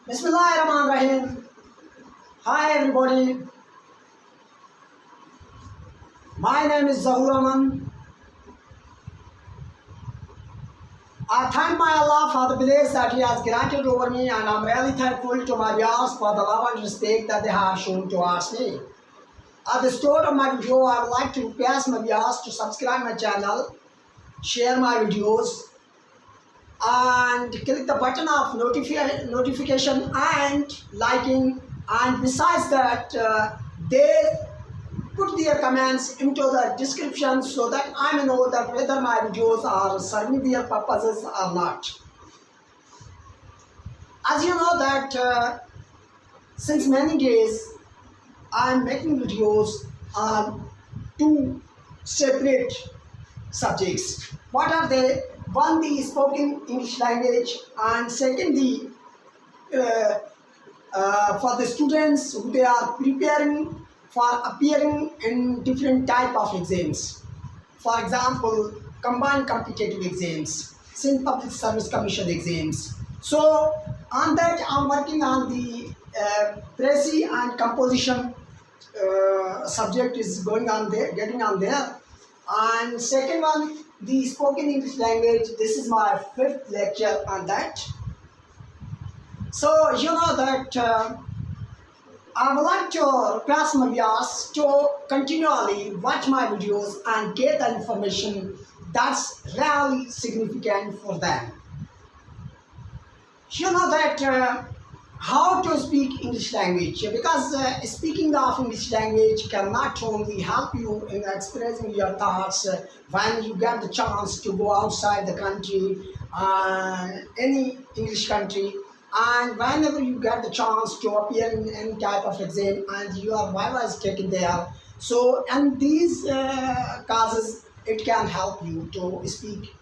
Bismillahirrahmanirrahim. Hi everybody. My name is Zahur Aman. I thank my Allah for the blessings that He has granted over me, and I'm really thankful to my viewers for the love and respect that they have shown towards me. At the start of my video, I would like to request my viewers to subscribe my channel, share my videos, and click the button of notification and liking. And besides that, they put their comments into the description so that I may know that whether my videos are serving their purposes or not. As you know that since many days I am making videos on two separate subjects. What are they? One, the spoken English language, and second, the for the students who they are preparing for appearing in different type of exams. For example, combined competitive exams, Sindh Public Service Commission exams. So on that, I'm working on the Presi and composition subject is going on there, getting on there. And second one, the spoken English language. This is my 5th lecture on that. So you know that I would like to request my viewers to continually watch my videos and get the information that's really significant for them. You know that how to speak English language, because speaking of English language can not only help you in expressing your thoughts when you get the chance to go outside the country, any English country, and whenever you get the chance to appear in any type of exam and your viva is taken there. So in these causes, it can help you to speak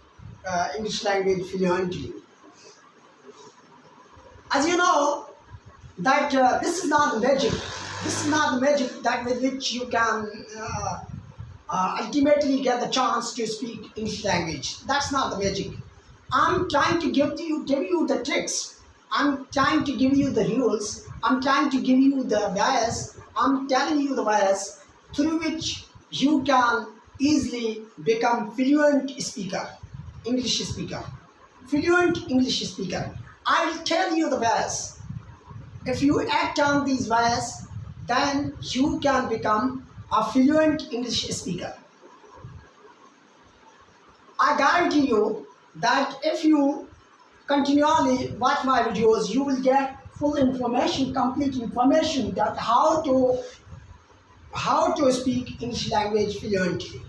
English language fluently. As you know, that this is not the magic. This is not the magic that with which you can ultimately get the chance to speak English language. That's not the magic. I'm trying to give you the tricks. I'm trying to give you the rules. I'm trying to give you the ways. I'm telling you the ways through which you can easily become fluent speaker, English speaker, fluent English speaker. I will tell you the ways. If you act on these ways, then you can become a fluent English speaker. I guarantee you that if you continually watch my videos, you will get full information, complete information that how to speak English language fluently.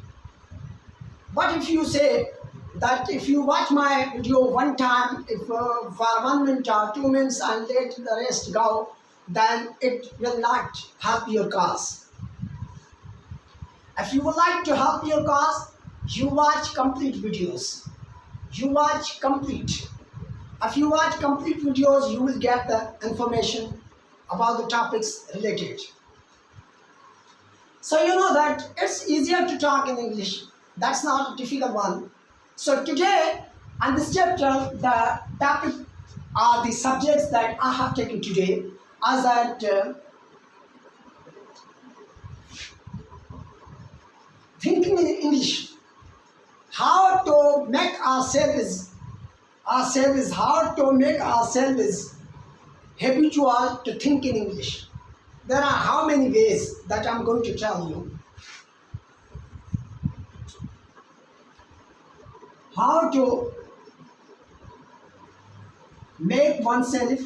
But if you say that if you watch my video one time, if for 1 minute or 2 minutes and let the rest go, then it will not help your cause. If you would like to help your cause, you watch complete videos. You watch complete. If you watch complete videos, you will get the information about the topics related. So you know that it's easier to talk in English. That's not a difficult one. So today, on this chapter, the topic are the subjects that I have taken today as that thinking in English, how to make ourselves, how to make ourselves habitual to think in English. There are how many ways that I'm going to tell you. How to make oneself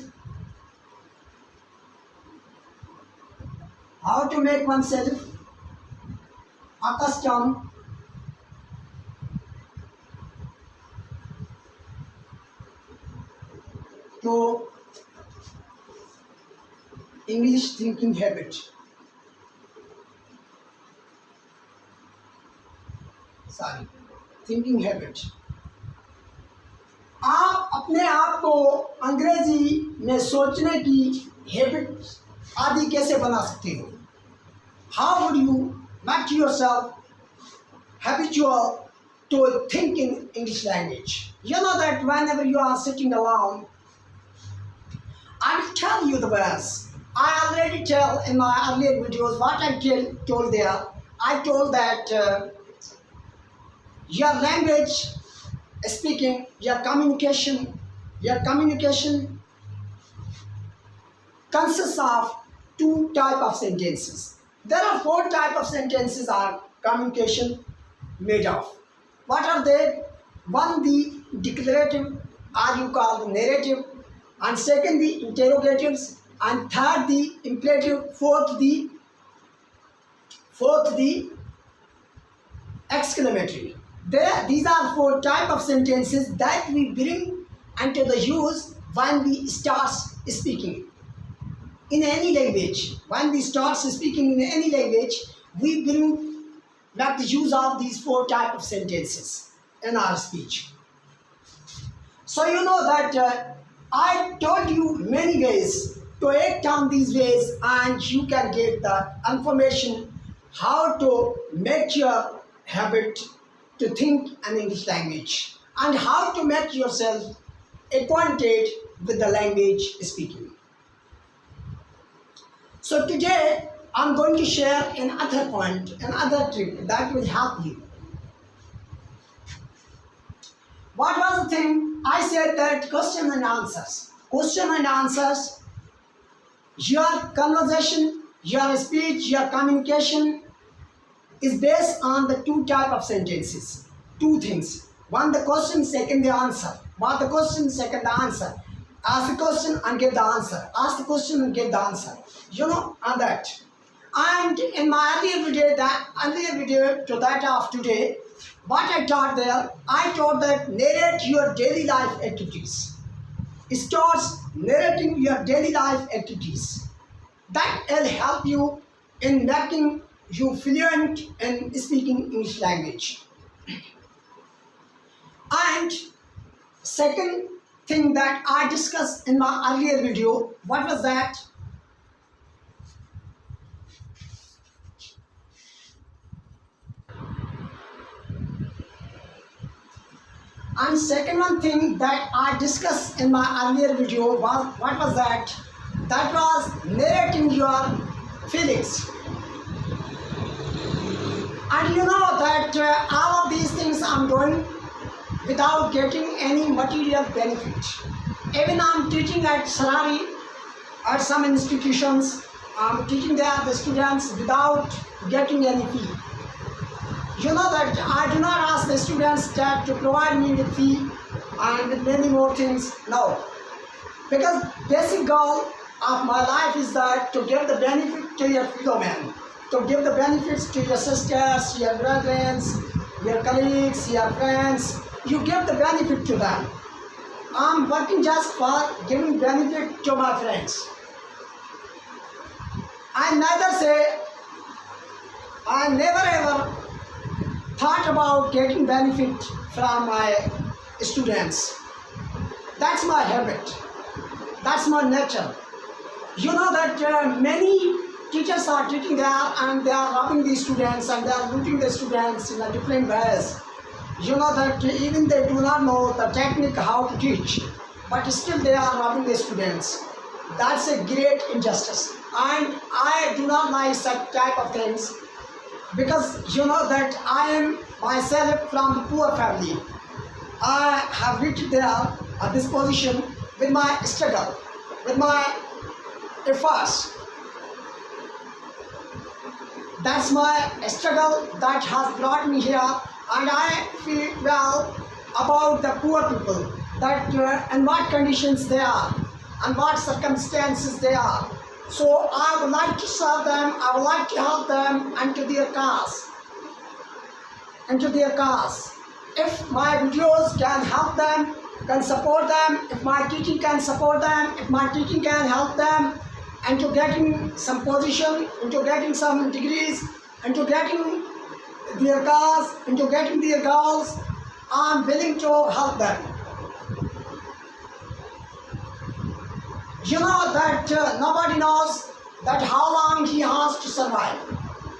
accustomed to English thinking habit. Thinking habit. आप अपने आप को अंग्रेजी में सोचने की habit आदि कैसे बना सकते हो? How would you make yourself habitual to think in English language? You know that whenever you are sitting alone, I will tell you the verse. I already tell in my earlier videos what I told there. I told that your language speaking, your communication consists of two type of sentences. There are four type of sentences are communication made of. What are they? One, the declarative, or you call the narrative, and second, the interrogatives, and third, the imperative, fourth, the exclamatory. These are four type of sentences that we bring into the use when we start speaking in any language. When we start speaking in any language, we bring make the use of these four type of sentences in our speech. So you know that I told you many ways to act on these ways, and you can get the information how to make your habit to think an English language and how to make yourself acquainted with the language speaking. So today I'm going to share another point, another trick that will help you. What was the thing? I said that question and answers. Question and answers, your conversation, your speech, your communication is based on the two type of sentences. Two things. One the question, second the answer. What the question, second the answer. Ask the question and give the answer. Ask the question and give the answer. You know, on that. And in my earlier video to that of today, what I taught there, I taught that narrate your daily life activities. It starts narrating your daily life activities. That will help you in making you fluent in speaking English language. And second thing that I discussed in my earlier video, what was that? And second one thing that I discussed in my earlier video was, what was that? That was narrating your feelings. And you know that all of these things I'm doing without getting any material benefit. Even I'm teaching at Sarari, at some institutions, I'm teaching there the students without getting any fee. You know that I do not ask the students that to provide me with fee and with many more things. No. Because basic goal of my life is that to give the benefit to your fellow men, to give the benefits to your sisters, your brethren, your colleagues, your friends. You give the benefit to them. I'm working just for giving benefit to my friends. I never ever thought about getting benefit from my students. That's my habit. That's my nature. You know that many teachers are teaching there and they are robbing the students and they are looting the students in a different ways. You know that even they do not know the technique how to teach, but still they are robbing the students. That's a great injustice. And I do not like such type of things because you know that I am myself from the poor family. I have reached there at this position with my struggle, with my efforts. That's my struggle that has brought me here, and I feel well about the poor people, that and what conditions they are and what circumstances they are. So I would like to serve them, I would like to help them into their cause. If my videos can help them, can support them, if my teaching can support them, if my teaching can help them into getting some position, into getting some degrees, into getting their cause, into getting their goals, I'm willing to help them. You know that nobody knows that how long he has to survive,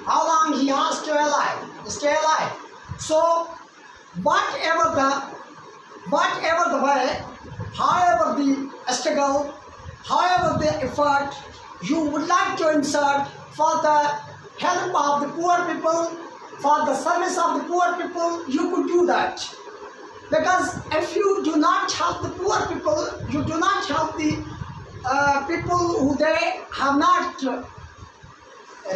how long he has to stay alive. So whatever the way, however the struggle, however the effort you would like to insert for the help of the poor people, for the service of the poor people, you could do that. Because if you do not help the poor people, you do not help the people who they have not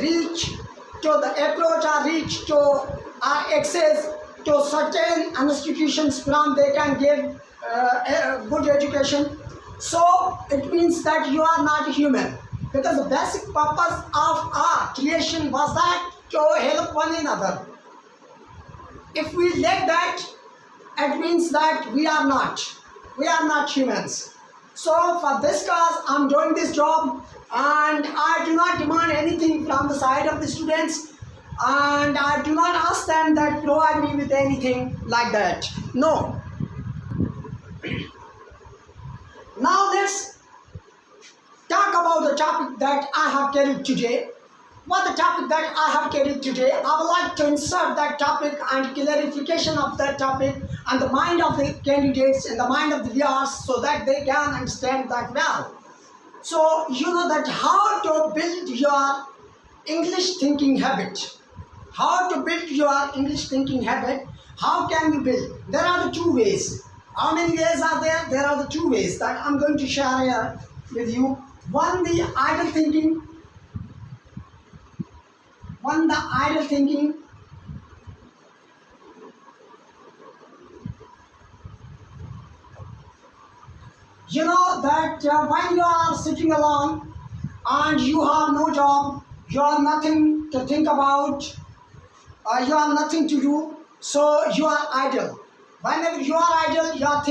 reached to the approach or reach to access to certain institutions from they can get a good education. So it means that you are not human. Because the basic purpose of our creation was that to help one another. If we lack that, it means that we are not humans. So for this cause, I'm doing this job, and I do not demand anything from the side of the students, and I do not ask them that provide me with anything like that. No. Now let's talk about the topic that I have carried today. What the topic that I have carried today, I would like to insert that topic and clarification of that topic and the mind of the candidates and the mind of the viewers so that they can understand that well. So you know that how to build your English thinking habit. How to build your English thinking habit. How can you build? There are the two ways. How many ways are there? There are the two ways that I'm going to share here with you. One, the idle thinking. One, the idle thinking. You know that when you are sitting alone and you have no job, you have nothing to think about, you have nothing to do, so you are idle. Whenever you are idle, you are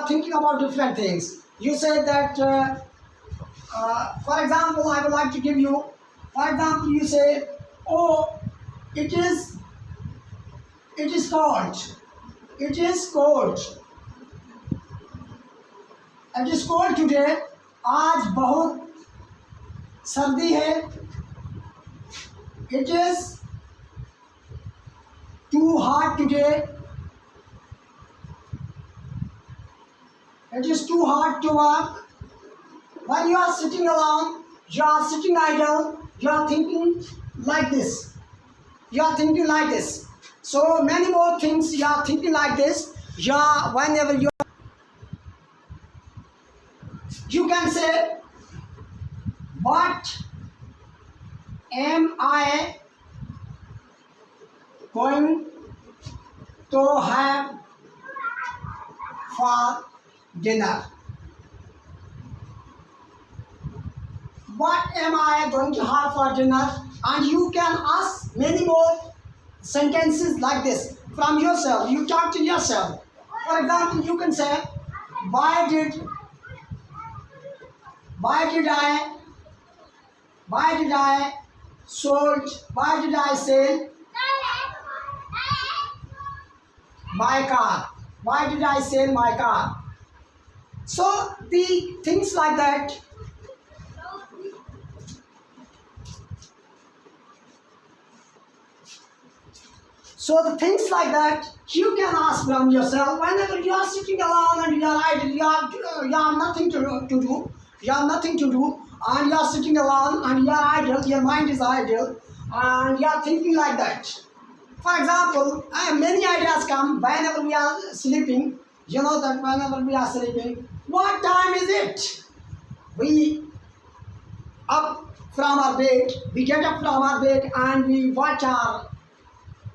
thinking about different things. You say that, for example, I would like to give you, for example, you say, oh, it is cold. It is cold. It is cold today. आज बहुत सर्दी है. It is too hot today. It is too hard to work. When you are sitting alone, you are sitting idle, you are thinking like this. You are thinking like this. So many more things you are thinking like this. Whenever you can say, what am I going to have for dinner? What am I going to have for dinner? And you can ask many more sentences like this from yourself. You talk to yourself. For example, you can say, why did I sell my car? Why did I sell my car? So the things like that. So the things like that you can ask from yourself whenever you are sitting alone and you are idle, you have nothing to do, you have nothing to do, and you are sitting alone and you are idle, your mind is idle, and you are thinking like that. For example, many ideas come whenever we are sleeping. You know that whenever we are sleeping, what time is it? We up from our bed, we get up from our bed and we watch our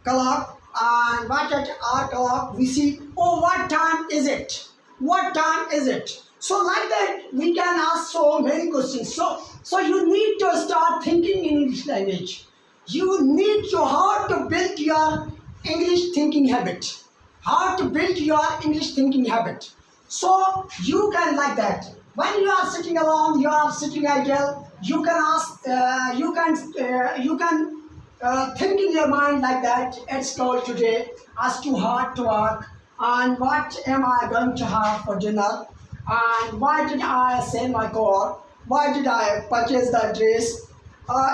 clock, and watch at our clock, we see, oh, what time is it? What time is it? So like that, we can ask so many questions. So you need to start thinking in English language. You need to how to build your English thinking habit. How to build your English thinking habit. So you can like that. When you are sitting alone, you are sitting idle. You can ask. You can think in your mind like that. It's cold today. It's too hard to work. And what am I going to have for dinner? And why did I sell my car? Why did I purchase that dress?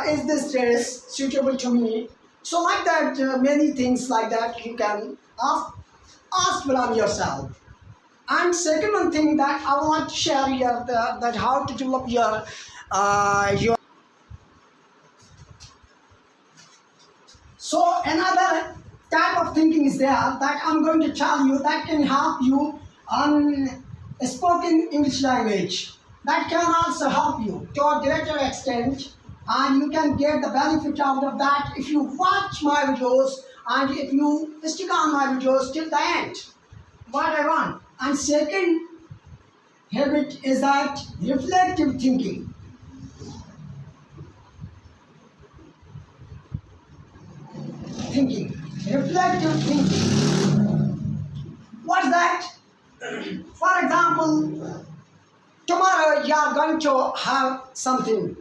Is this dress suitable to me? So like that, many things like that you can ask from yourself. And second one thing that I would like to share here, that how to develop your. So another type of thinking is there that I'm going to tell you that can help you on spoken English language. That can also help you to a greater extent, and you can get the benefit out of that if you watch my videos and if you stick on my videos till the end. What I want. And second habit is that reflective thinking. Reflective thinking. What's that? For example, tomorrow you are going to have something.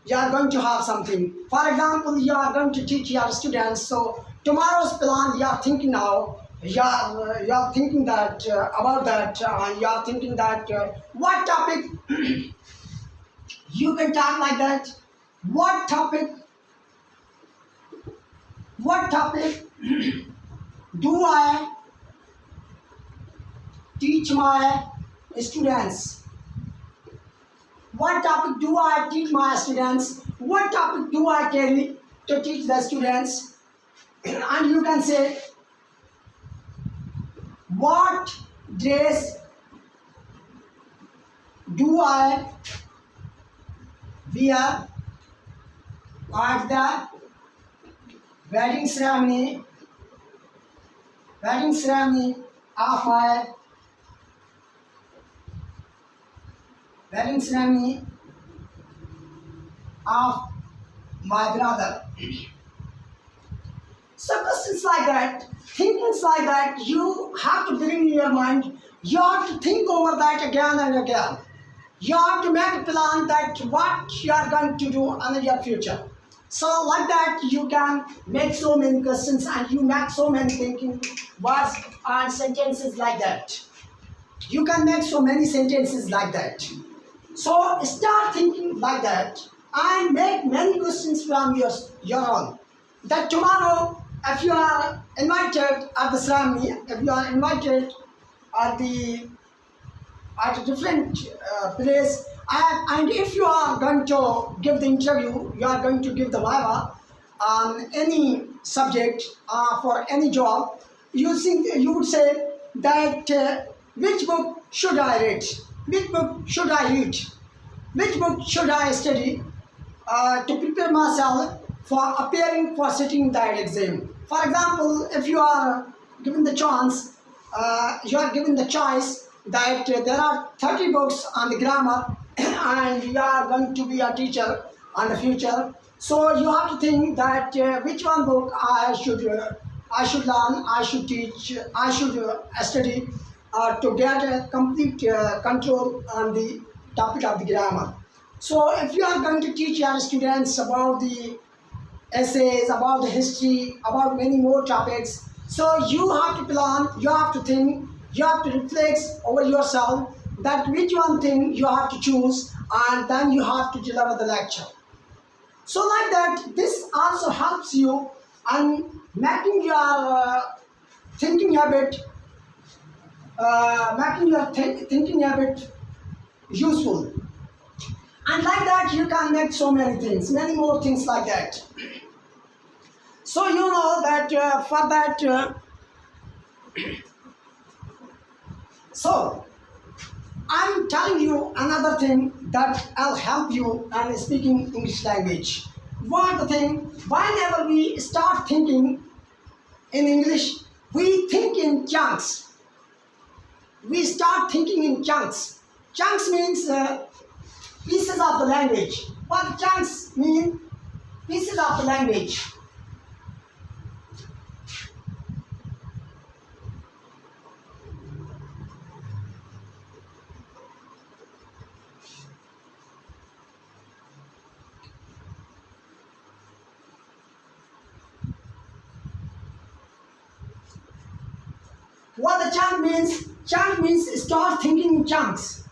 For example, you are going to teach your students. So tomorrow's plan, you are thinking now. You are thinking that about that, and you are thinking that what topic you can talk like that. What topic? What topic do I teach my students? What topic do I teach my students? What topic do I carry to teach the students? And you can say, what dress do I wear at the wedding ceremony of my brother? So questions like that, thinkings like that, you have to bring in your mind. You have to think over that again and again. You have to make a plan that what you are going to do in your future. So like that, you can make so many questions and you make so many thinking words and sentences like that. You can make so many sentences like that. So start thinking like that and make many questions from your own. That tomorrow, if you are invited at the ceremony, if you are invited at a different place, and if you are going to give the interview, you are going to give the viva on any subject for any job, you would say that which book should I read? Which book should I read? Which book should I study to prepare myself for appearing for sitting that exam? For example, if you are given the chance, you are given the choice that there are 30 books on the grammar and you are going to be a teacher in the future. So you have to think that which one book I should learn, I should teach, I should study to get a complete control on the topic of the grammar. So if you are going to teach your students about the essays, about the history, about many more topics, so you have to plan, you have to think, you have to reflect over yourself that which one thing you have to choose, and then you have to deliver the lecture. So like that, this also helps you on making your thinking habit, thinking habit useful. And like that, you can make so many things, many more things like that. So you know that for that, so I'm telling you another thing that will help you in speaking English language. One thing, whenever we start thinking in English, we think in chunks. We start thinking in chunks. Chunks means pieces of the language. What chunks mean? Pieces of the language. What the chunk means? Chunk means start thinking in chunks.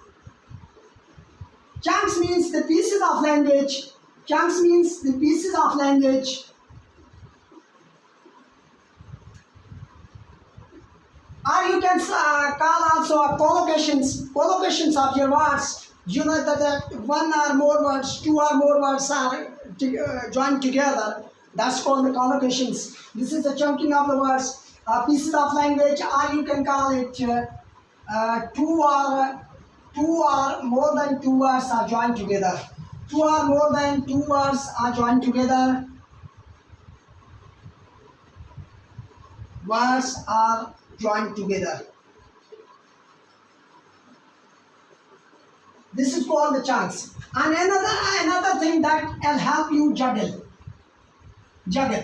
Chunks means the pieces of language. Chunks means the pieces of language Or you can call also collocations of your words. You know that one or more words, two or more words are joined together. That's called the collocations. This is the chunking of the words, pieces of language, or you can call it two or more than two words are joined together. Two or more than two words are joined together. Words are joined together. This is called the chunks. And another thing that will help you juggle. Juggle.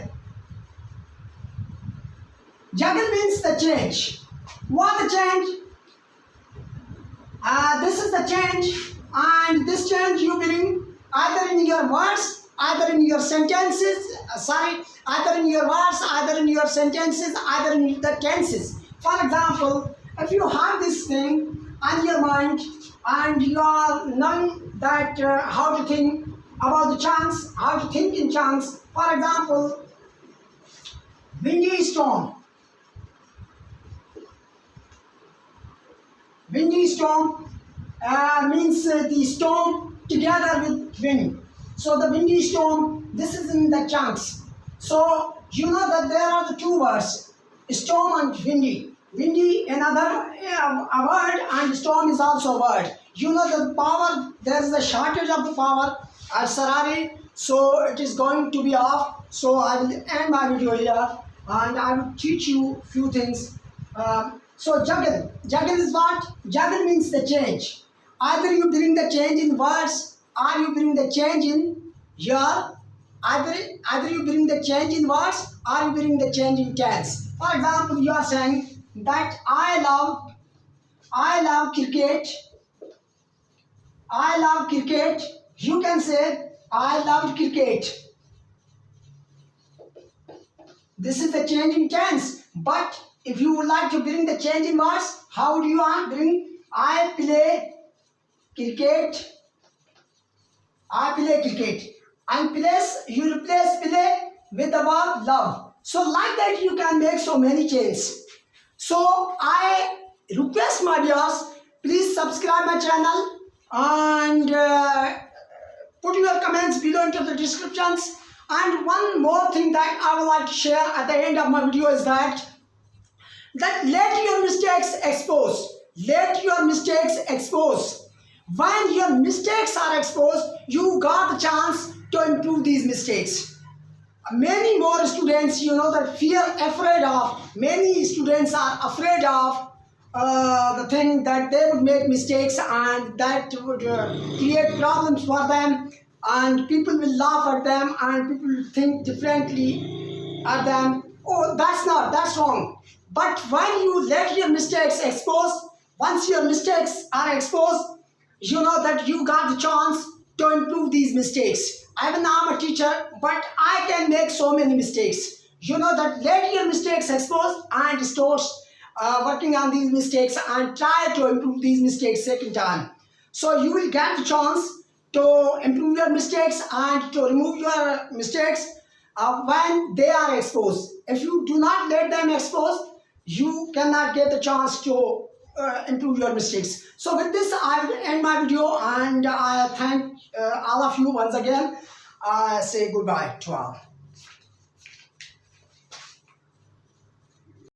Juggle means the change. What the change? This is the change, and this change you bring either in your words, either in your sentences, either in your words, either in your sentences, either in the tenses. For example, if you have this thing on your mind and you are knowing that how to think about the chunks, how to think in chunks. For example, windy storm. Windy storm means the storm together with wind. So the windy storm, this is in the chunks. So you know that there are the two words, storm and windy. Windy another a word, and storm is also a word. You know the power, there is a shortage of the power at Sarari, so it is going to be off. So I will end my video here and I will teach you few things. So juggle. Juggle is what? Juggle means the change. Either you bring the change in words, or you bring the change in your, either you bring the change in words, or you bring the change in tense. For example, you are saying that I love cricket. I love cricket. You can say I love cricket. This is the change in tense. But if you would like to bring the change in words, how do you bring? I play cricket. I play cricket. And you replace play with the word love. So like that you can make so many changes. So I request my viewers, please subscribe my channel and put your comments below into the descriptions. And one more thing that I would like to share at the end of my video is that let your mistakes expose. Let your mistakes expose. When your mistakes are exposed, you got the chance to improve these mistakes. Many more students, you know, that afraid of. Many students are afraid of the thing that they would make mistakes and that would create problems for them, and people will laugh at them and people will think differently at them. Oh, that's wrong. But when you let your mistakes expose, once your mistakes are exposed, you know that you got the chance to improve these mistakes. Even I'm a teacher, but I can make so many mistakes. You know that let your mistakes expose and start working on these mistakes and try to improve these mistakes second time. So you will get the chance to improve your mistakes and to remove your mistakes when they are exposed. If you do not let them expose, you cannot get the chance to improve your mistakes. So with this, I will end my video and I thank all of you once again. I say goodbye to all.